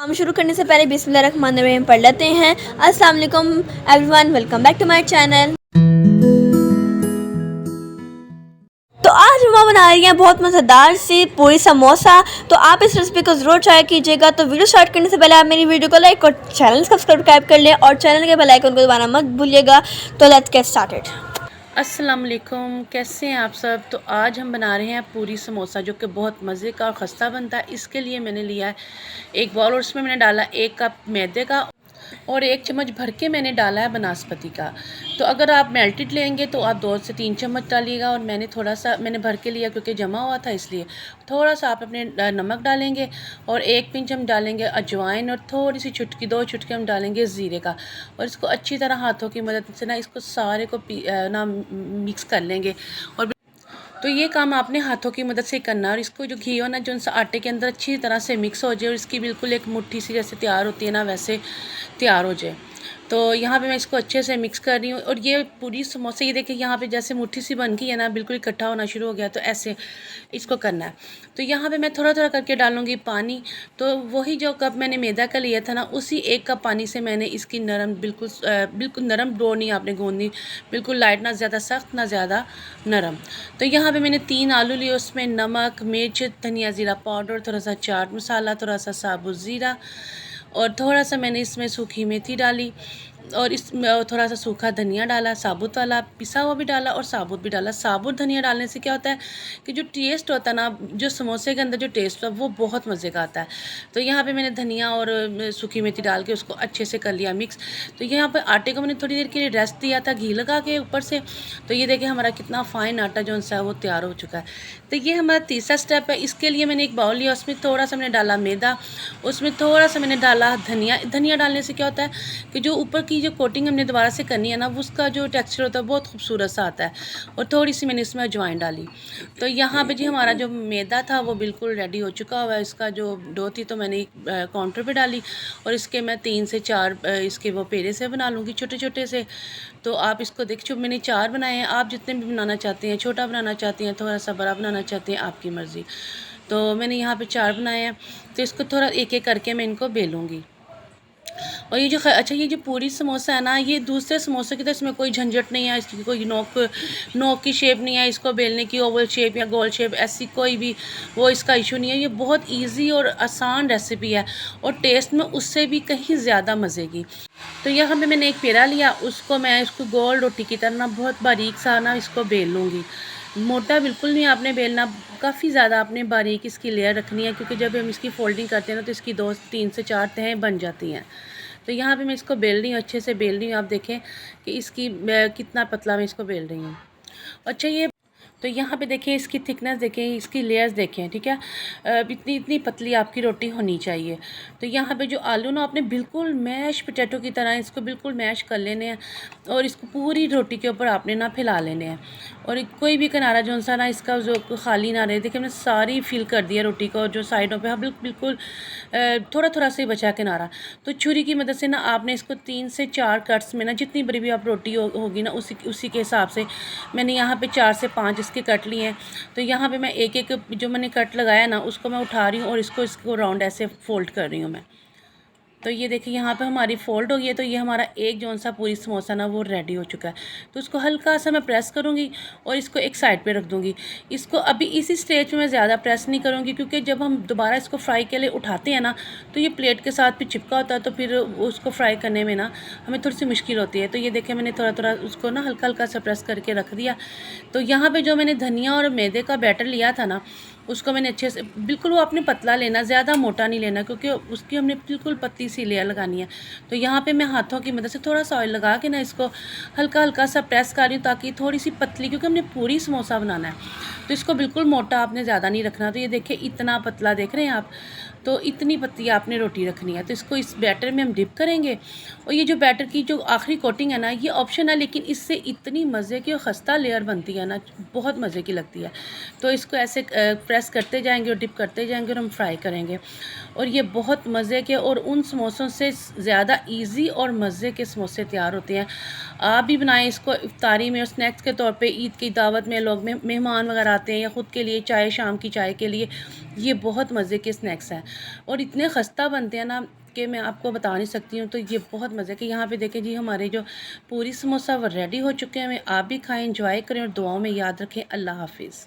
हम शुरू करने से पहले बिस्मिल्लाहिर्रहमानिर्रहीम पढ़ लेते हैं। अस्सलाम वालेकुम everyone, welcome back to my channel. तो आज हम बना रही हैं बहुत मज़ेदार सी पूरी समोसा। तो आप इस रेसिपी को ज़रूर ट्राई कीजिएगा। तो वीडियो स्टार्ट करने से पहले आप मेरी वीडियो को लाइक और चैनल सब्सक्राइब कर लें और चैनल के बेल आइकन को दबाना मत भूलिएगा। तो लेट्स गेट स्टार्टेड। अस्सलाम वालेकुम, कैसे हैं आप सब। तो आज हम बना रहे हैं पूरी समोसा, जो कि बहुत मज़े का और ख़स्ता बनता है। इसके लिए मैंने लिया है एक बाउल और उसमें मैंने डाला 1 कप मैदे का और 1 चम्मच भर के मैंने डाला है बनास्पति का। तो अगर आप मेल्टेड लेंगे तो आप 2 से 3 चम्मच डालिएगा, और मैंने थोड़ा सा भर के लिया क्योंकि जमा हुआ था, इसलिए थोड़ा सा आप अपने नमक डालेंगे और 1 पिंच हम डालेंगे अजवाइन और थोड़ी सी चुटकी 2 चुटकी हम डालेंगे ज़ीरे का। और इसको अच्छी तरह हाथों की मदद से ना इसको सारे को मिक्स कर लेंगे। और तो ये काम आपने हाथों की मदद से करना है। और इसको जो घी हो ना, जो आटे के अंदर अच्छी तरह से मिक्स हो जाए और इसकी बिल्कुल एक मुट्ठी सी जैसे तैयार होती है ना, वैसे तैयार हो जाए। तो यहाँ पे मैं इसको अच्छे से मिक्स कर रही हूँ। और ये पूरी समोसे, ये देखिए यहाँ पे जैसे मुट्ठी सी बन गई है ना, बिल्कुल इकट्ठा होना शुरू हो गया। तो ऐसे इसको करना है। तो यहाँ पे मैं थोड़ा थोड़ा करके डालूँगी पानी। तो वही जो कप मैंने मैदा का लिया था ना, उसी 1 कप पानी से मैंने इसकी नरम बिल्कुल नरम डो नहीं आपने गूँधनी, बिल्कुल लाइट, ना ज़्यादा सख्त ना ज़्यादा नरम। तो यहाँ पे मैंने 3 आलू लिए, उसमें नमक, मिर्च, धनिया ज़ीरा पाउडर, थोड़ा सा चाट मसाला, थोड़ा सा साबुत ज़ीरा और थोड़ा सा मैंने इसमें सूखी मेथी डाली और इसमें थोड़ा सा सूखा धनिया डाला, साबुत वाला पिसा हुआ भी डाला और साबुत भी डाला। साबुत धनिया डालने से क्या होता है कि जो टेस्ट होता है ना, जो समोसे के अंदर जो टेस्ट होता है वो बहुत मज़े का आता है। तो यहाँ पे मैंने धनिया और सूखी मेथी डाल के उसको अच्छे से कर लिया मिक्स। तो यहाँ पे आटे को मैंने थोड़ी देर के लिए रेस्ट दिया था घी लगा के ऊपर से। तो ये देखिए हमारा कितना फ़ाइन आटा जो है वो तैयार हो चुका है। तो ये हमारा तीसरा स्टेप है। इसके लिए मैंने एक बाउल लिया, उसमें थोड़ा सा मैंने डाला मैदा, उसमें थोड़ा सा मैंने डाला धनिया। धनिया डालने से क्या होता है कि जो ऊपर की जो कोटिंग हमने दोबारा से करनी है ना, उसका जो टेक्सचर होता है बहुत खूबसूरत सा आता है। और थोड़ी सी मैंने इसमें अजवाइन डाली। तो यहाँ पे जी हमारा जो मैदा था वो बिल्कुल रेडी हो चुका हुआ है। इसका जो डो थी तो मैंने काउंटर पे डाली और इसके मैं 3 से 4 इसके वो पेड़े से बना लूँगी, छोटे छोटे से। तो आप इसको देखिए, मैंने 4 बनाए हैं। आप जितने भी बनाना चाहते हैं, छोटा बनाना चाहते हैं, थोड़ा सा बड़ा बनाना चाहते हैं, आपकी मर्ज़ी। तो मैंने यहाँ पे 4 बनाए हैं। तो इसको थोड़ा एक एक करके मैं इनको बेलूँगी। और ये जो अच्छा, ये जो पूरी समोसा है ना, ये दूसरे समोसे की तरह इसमें कोई झंझट नहीं है, इसकी कोई नोक की शेप नहीं है इसको बेलने की, ओवल शेप या गोल शेप, ऐसी कोई भी वो इसका इशू नहीं है। ये बहुत ईजी और आसान रेसिपी है और टेस्ट में उससे भी कहीं ज़्यादा मज़े की। तो यहाँ पे मैंने एक पेड़ा लिया, उसको मैं इसको गोल रोटी की तरह ना बहुत बारीक सा ना इसको बेल लूँगी। मोटा बिल्कुल नहीं आपने बेलना, काफ़ी ज़्यादा आपने बारीक इसकी लेयर रखनी है, क्योंकि जब हम इसकी फोल्डिंग करते हैं ना तो इसकी 2 3 से 4 तहें बन जाती हैं। तो यहाँ पे मैं इसको बेल रही हूँ, अच्छे से बेल रही हूँ। आप देखें कि इसकी कितना पतला मैं इसको बेल रही हूँ। अच्छा, ये तो यहाँ पे देखें इसकी थिकनेस देखें, इसकी लेयर्स देखें, ठीक है। इतनी इतनी पतली आपकी रोटी होनी चाहिए। तो यहाँ पे जो आलू ना आपने बिल्कुल मैश पोटैटो की तरह इसको बिल्कुल मैश कर लेने हैं और इसको पूरी रोटी के ऊपर आपने ना फैला लेने हैं। और कोई भी किनारा जो सा ना इसका जो खाली ना रहे। देखिए मैंने सारी फिल कर दिया रोटी को, जो साइडों पे हाँ बिल्कुल थोड़ा थोड़ा सा ही बचा किनारा। तो छुरी की मदद से ना आपने इसको 3 से 4 कट्स में ना, जितनी बड़ी भी आप रोटी होगी ना उसी के हिसाब से मैंने यहाँ पे 4 से 5 इसके कट लिए हैं। तो यहाँ पे मैं एक एक जो मैंने कट लगाया ना उसको मैं उठा रही हूँ और इसको राउंड ऐसे फोल्ड कर रही हूँ मैं। तो ये देखिए यहाँ पे हमारी फ़ोल्ड हो गई है। तो ये हमारा एक जौन सा पूरी समोसा ना वो रेडी हो चुका है। तो उसको हल्का सा मैं प्रेस करूँगी और इसको एक साइड पे रख दूँगी। इसको अभी इसी स्टेज में मैं ज़्यादा प्रेस नहीं करूँगी, क्योंकि जब हम दोबारा इसको फ्राई के लिए उठाते हैं ना तो ये प्लेट के साथ भी चिपका होता है, तो फिर उसको फ्राई करने में ना हमें थोड़ी सी मुश्किल होती है। तो ये देखिए मैंने थोड़ा थोड़ा उसको ना हल्का हल्का सा प्रेस करके रख दिया। तो यहाँ पर जो मैंने धनिया और मैदे का बैटर लिया था ना, उसको मैंने अच्छे से बिल्कुल वो आपने पतला लेना, ज़्यादा मोटा नहीं लेना, क्योंकि उसकी हमने बिल्कुल पतली सी लेयर लगानी है। तो यहाँ पे मैं हाथों की मदद से थोड़ा सा ऑयल लगा के ना इसको हल्का हल्का सा प्रेस कर रही हूँ, ताकि थोड़ी सी पतली, क्योंकि हमने पूरी समोसा बनाना है तो इसको बिल्कुल मोटा आपने ज़्यादा नहीं रखना। तो ये देखिए इतना पतला देख रहे हैं आप, तो इतनी पतली आपने रोटी रखनी है। तो इसको इस बैटर में हम डिप करेंगे। और ये जो बैटर की जो आखिरी कोटिंग है ना, ये ऑप्शन है, लेकिन इससे इतनी मज़े की और ख़स्ता लेयर बनती है ना, बहुत मज़े की लगती है। तो इसको ऐसे प्रेस करते जाएंगे और डिप करते जाएंगे और हम फ्राई करेंगे। और ये बहुत मज़े के और उन समोसों से ज़्यादा ईजी और मज़े के समोसे तैयार होते हैं। आप भी बनाएं इसको इफ्तारी में और स्नैक्स के तौर पे। ईद की दावत में लोग मेहमान वगैरह आते हैं या ख़ुद के लिए चाय, शाम की चाय के लिए, ये बहुत मज़े के स्नैक्स हैं और इतने खस्ता बनते हैं ना कि मैं आपको बता नहीं सकती हूँ। तो ये बहुत मज़े के, यहाँ पे देखें जी हमारे जो पूरी समोसा वो रेडी हो चुके हैं। आप भी खाएं, एंजॉय करें और दुआओं में याद रखें। अल्लाह हाफिज़।